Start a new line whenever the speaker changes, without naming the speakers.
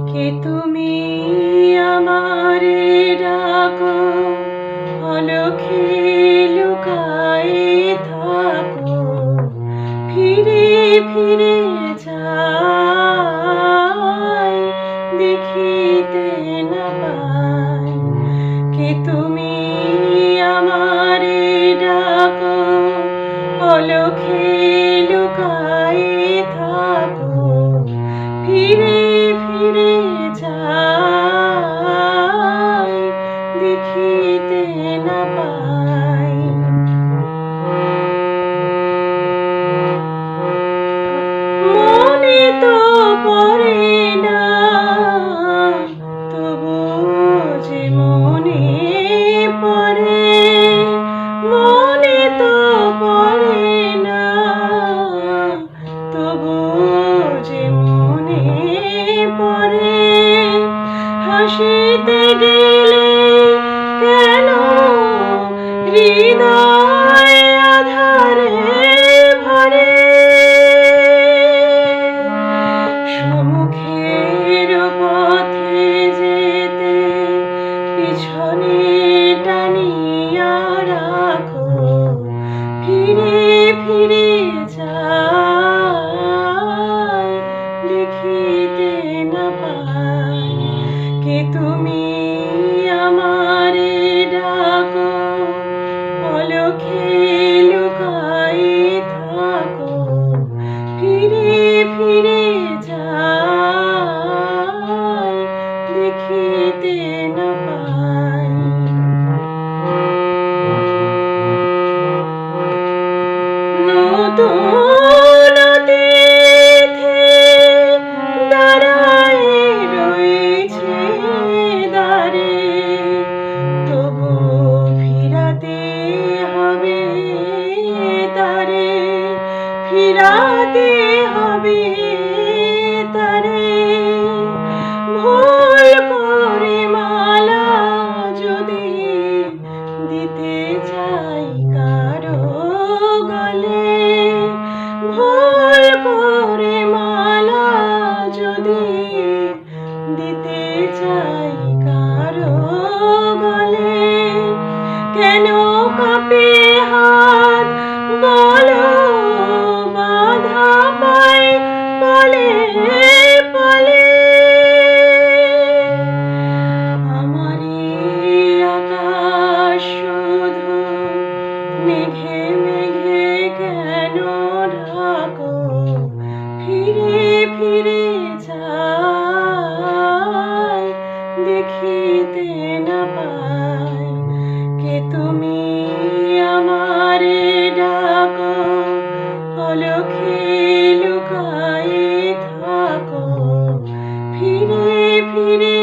কে তুমি আমারে ডাকো, অলখে লুকায়ে থাকো, ফিরে ফিরে যাই, দেখিতে না পাই। কে তুমি আমারে ডাকো, অলখে লুকায়ে থাকো, ফিরে ফিরে যাই, দেখিতে না পাই। মনে তো পড়ে না, তবু যে মনে পড়ে। মনে তো পড়ে না, তবু যে মনে পড়ে। হাসিতে গেলে কেন হৃদয় আধারে ভরে। সম্মুখের পথে যেতে পিছনে টানিয়া রাখো, ফিরে ফিরে যাই, দেখিতে না পাই। কে তুমি আমারে ডাকো, অলখে লুকায়ে থাকো, ফিরে ফিরে যাই, দেখিতে না পাই। নতুন অতিথি দাঁড়ায় রয়েছে দ্বারে, তবু ফিরাতে হবে তারে, ফিরাতে হবে তারে। ভুল করে মালা যদি দিতে চাই কারো গলে, ভুল করে মালা যদি দিতে চাই কারো গলে, কেন কাঁপে হাত বলো, বাধা পায় বলে বলে। আমারি আকাশ শুধু মেঘে মেঘে কেন ঢাকো, ফিরে ফিরে যাই, দেখিতে না পাই। কে তুমি আমারে ডাকো, অলখে লুকায়ে থাকো, ফিরে ফিরে